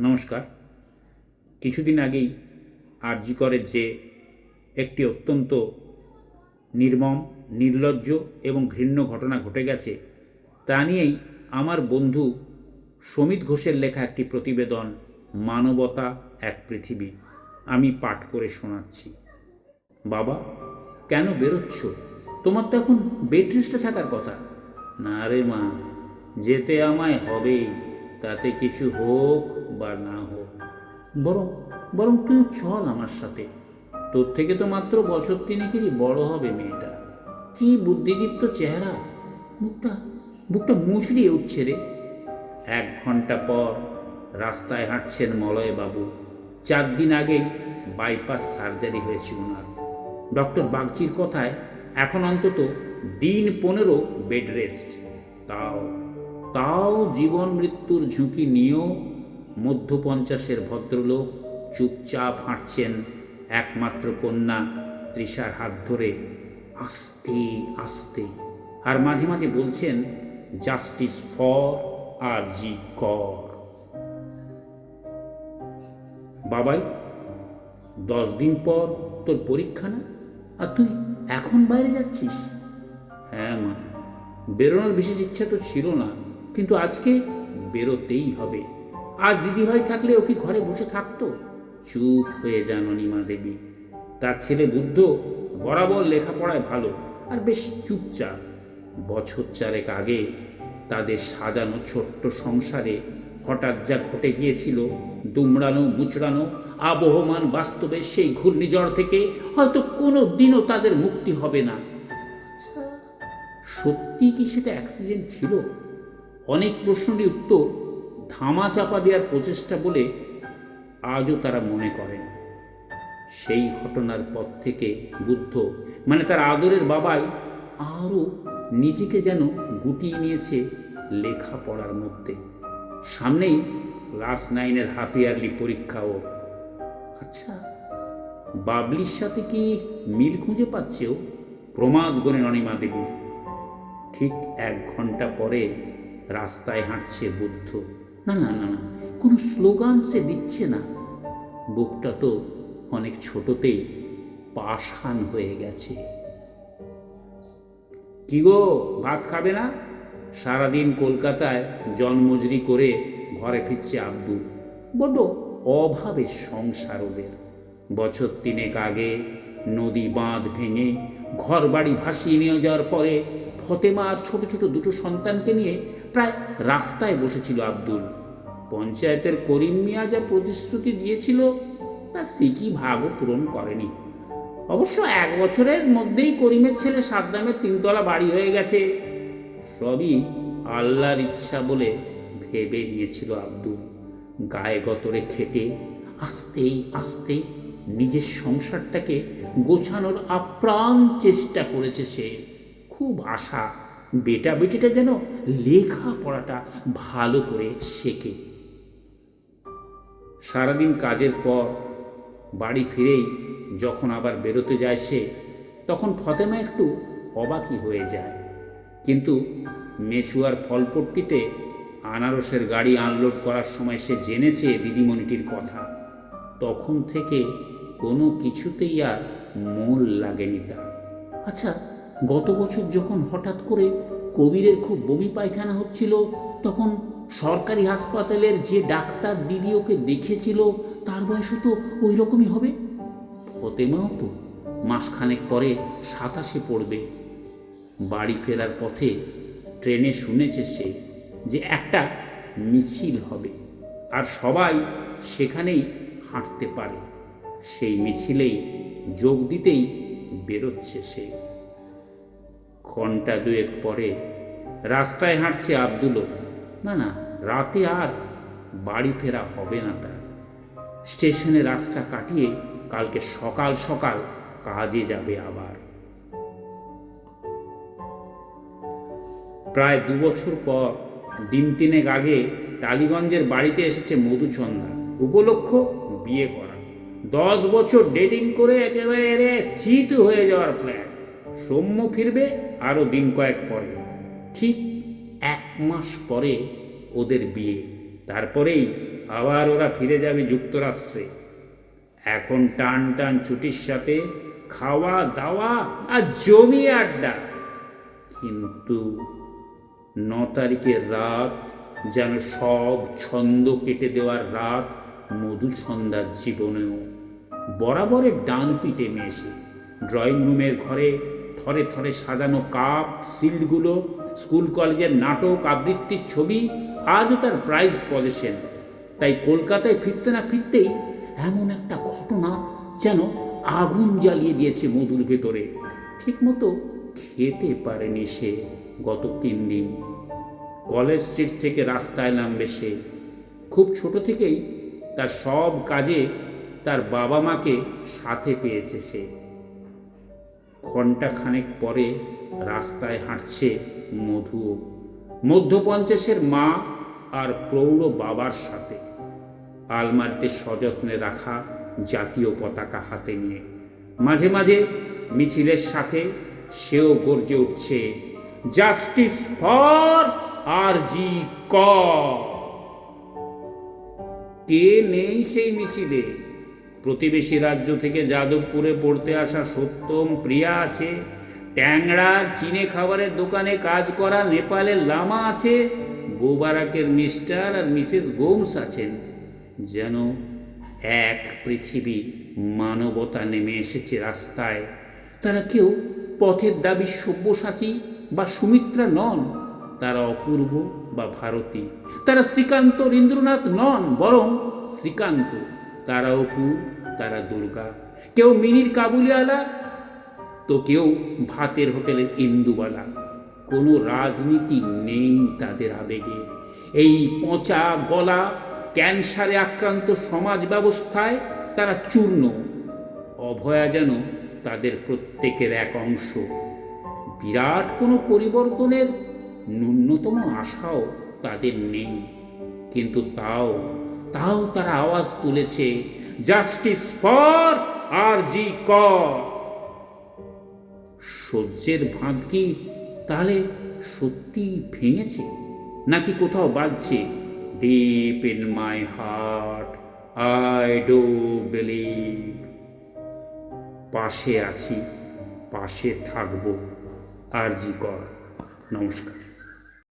নমস্কার। কিছুদিন আগেই আরজি করের যে একটি অত্যন্ত নির্মম, নির্লজ্জ এবং ঘৃণ্য ঘটনা ঘটে গেছে, তা নিয়েই আমার বন্ধু সমিত ঘোষের লেখা একটি প্রতিবেদন, মানবতা এক পৃথিবী, আমি পাঠ করে শোনাচ্ছি। বাবা, কেন বেরোচ্ছ? তোমার তো এখন বেড রেস্টে থাকার কথা। না রে মা, যেতে আমায় হবেই, তাতে কিছু হোক বা না হোক। বরং বরং তুই চল আমার সাথে। তোর থেকে তো মাত্র বছর তিনেকেরই বড় হবে মেয়েটা। কি বুদ্ধিদীপ্ত চেহারা, মুখটা মুখটা মুচড়িয়ে উঠছে রে। 1 ঘন্টা পর রাস্তায় হাঁটছেন মলয় বাবু। 4 দিন আগেই বাইপাস সার্জারি হয়েছে ওনার। ডক্টর বাগচির কথায় এখন অন্তত দিন 15 বেড রেস্ট। তাও তাও জীবন মৃত্যুর ঝুঁকি নিয়েও মধ্য 50-এর ভদ্রলোক চুপচাপ হাঁটছেন একমাত্র কন্যা তৃষার হাত ধরে, আস্তে আস্তে। আর মাঝে মাঝে বলছেন, জাস্টিস ফর আরজি কর। বাবাই, 10 দিন পর তোর পরীক্ষা না, আর তুই এখন বাইরে যাচ্ছিস? হ্যাঁ মা, বেরোনোর বিশেষ ইচ্ছা তো ছিল না, কিন্তু আজকে বেরোতেই হবে। আজ দিদিভাই থাকলে ও কি ঘরে বসে থাকতো? চুপ হয়ে যান অনিমা দেবী। তার ছেলে বুদ্ধ বরাবর লেখাপড়ায় ভালো আর বেশ চুপচাপ। বছর 4 আগে তাদের সাজানো ছোট্ট সংসারে হঠাৎ যা ঘটে গিয়েছিল, দুমড়ানো মুচড়ানো আবহমান বাস্তবের সেই ঘূর্ণিঝড় থেকে হয়তো কোনো দিনও তাদের মুক্তি হবে না। আচ্ছা, সত্যি কি সেটা অ্যাক্সিডেন্ট ছিল? অনেক প্রশ্নের উত্তর ধামা চাপা দেওয়ার প্রচেষ্টা বলে আজও তারা মনে করেন। সেই ঘটনার পর থেকে বুদ্ধ, মানে তার আদরের বাবাই, আরও নিজেকে যেন গুটিয়ে নিয়েছে লেখাপড়ার মধ্যে। সামনেই ক্লাস 9-এর হাফ ইয়ারলি পরীক্ষাও। আচ্ছা, বাবলির সাথে কি মিল খুঁজে পাচ্ছে ও? প্রমাদ গণেন অনিমা দেবী। ঠিক 1 ঘন্টা পরে রাস্তায় হাঁটছে বুদ্ধ। না না না না, কোনো স্লোগান সে দিচ্ছে না। বুকটা তো অনেক ছোটতেই পাষাণ হয়ে গেছে। কি গো, ভাত খাবে না? সারাদিন কলকাতায় জন্মজুরি করে ঘরে ফিরছে আব্দুল। বড্ড অভাবের সংসার ওদের। বছর 3 আগে নদী বাঁধ ভেঙে ঘর বাড়ি ভাসিয়ে নিয়ে যাওয়ার পরে ফতেমা আর ছোট ছোট 2 সন্তানকে নিয়ে প্রায় রাস্তায় বসেছিল আব্দুল। পঞ্চায়েতের করিম মিয়া যা প্রতিশ্রুতি দিয়েছিল, তা সিকি ভাগও পূরণ করেনি। অবশ্য 1 বছরের মধ্যেই করিমের ছেলে সাদ্দামের 3তলা বাড়ি হয়ে গেছে। সবই আল্লাহর ইচ্ছা বলে ভেবে নিয়েছিল আব্দুল। গায়ে গতরে খেটে আস্তে আস্তে নিজের সংসারটাকে গোছানোর আপ্রাণ চেষ্টা করেছে সে। খুব আশা বেটা বেটিটা যেন লেখাপড়াটা ভালো করে শেখে। সারাদিন কাজের পর বাড়ি ফিরেই যখন আবার বেরোতে যায় সে, তখন ফতেমা একটু অবাকই হয়ে যায়। কিন্তু মেচুয়ার ফলপট্টিতে আনারসের গাড়ি আনলোড করার সময় সে জেনেছে দিদিমণিটির কথা। তখন থেকে কোনো কিছুতেই আর মন লাগেনি তার। আচ্ছা, গত বছর যখন হঠাৎ করে কবিরের খুব বমি পায়খানা হচ্ছিল, তখন সরকারি হাসপাতালের যে ডাক্তার দিদি ওকে দেখেছিল, তার বয়সও তো ওই রকমই হবে। ফতেমাও তো মাসখানেক পরে 27-এ পড়বে। বাড়ি ফেরার পথে ট্রেনে শুনেছে সে যে একটা মিছিল হবে, আর সবাই সেখানেই হাঁটতে পারে। সেই মিছিলেই যোগ দিতেই বেরোচ্ছে সে। 2 ঘন্টা পরে রাস্তায় হাঁটছে আব্দুলও। না না, রাতে আর বাড়ি ফেরা হবে না তার। স্টেশনে রাতটা কাটিয়ে কালকে সকাল সকাল কাজে যাবে আবার। প্রায় 2 বছর পর দিন 3 আগে টালিগঞ্জের বাড়িতে এসেছে মধুচন্দ্রা। উপলক্ষ বিয়ে করা। 10 বছর ডেটিং করে একেবারে চিত হয়ে যাওয়ার প্ল্যান। সৌম্য ফিরবে আরও দিন কয়েক পরে। ঠিক 1 মাস পরে ওদের বিয়ে। তারপরেই আবার ওরা ফিরে যাবে যুক্তরাষ্ট্রে। এখন টান টান ছুটির সাথে খাওয়া দাওয়া আর জমিয়ে আড্ডা। কিন্তু 9 তারিখের রাত যেন সব ছন্দ কেটে দেওয়ার রাত মধুসন্ধ্যার জীবনেও। বরাবরের ডান পিটে মেশে ড্রয়িং রুমের ঘরে থরে থরে সাজানো কাপ শিল্ডগুলো, স্কুল কলেজের নাটক আবৃত্তির ছবি আজও তার প্রাইজ পজিশন। তাই কলকাতায় ফিরতে না ফিরতেই এমন একটা ঘটনা যেন আগুন জ্বালিয়ে দিয়েছে মধুর ভেতরে। ঠিকমতো খেতে পারেনি সে গত 3 দিন। কলেজ স্ট্রিট থেকে রাস্তায় নামবে সে। খুব ছোট থেকেই তার সব কাজে তার বাবা মাকে সাথে পেয়েছে সে। ঘণ্টাখানেক পরে রাস্তায় হাঁটছে মধুও, মধ্য 50-এর মা আর প্রৌঢ় বাবার সাথে, আলমারিতে সযত্নে রাখা জাতীয় পতাকা হাতে নিয়ে। মাঝে মাঝে মিছিলের সাথে সেও গর্জে উঠছে, জাস্টিস ফর আরজি কর। কে নেই সেই মিছিলে? প্রতিবেশী রাজ্য থেকে যাদবপুরে পড়তে আসা সত্যম প্রিয়া আছে, ট্যাংরার চিনে খাবারের দোকানে কাজ করা নেপালের লামা আছে, বোবারাকের মিস্টার আর মিসেস গোমস আছেন। যেন এক পৃথিবী মানবতা নেমে এসেছে রাস্তায়। তারা কেউ পথের দাবি সব্যসাচী বা সুমিত্রা নন, তারা অপূর্ব বা ভারতী। তারা শ্রীকান্ত রবীন্দ্রনাথ নন, বরং শ্রীকান্ত। তারা অপু, তারা দুর্গা। কেউ মিনির কাবুলিওয়ালা, তো কেউ ভাতের হোটেলের ইন্দুবালা। কোনো রাজনীতি নেই তাদের আবেগে। এই পচা গলা ক্যান্সারে আক্রান্ত সমাজ ব্যবস্থায় তারা চূর্ণ। অভয়া যেন তাদের প্রত্যেকের এক অংশ। বিরাট কোনো পরিবর্তনের ন্যূনতম আশাও তাদের নেই, কিন্তু তাও তারা আওয়াজ তুলেছে, জাস্টিস ফর আরজি কর। সহ্যের ভাঁধ কি তাহলে সত্যি ভেঙেছে, নাকি কোথাও বাজছে, deep in my heart I do believe. পাশে আছি, পাশে থাকবো। আরজি কর। নমস্কার।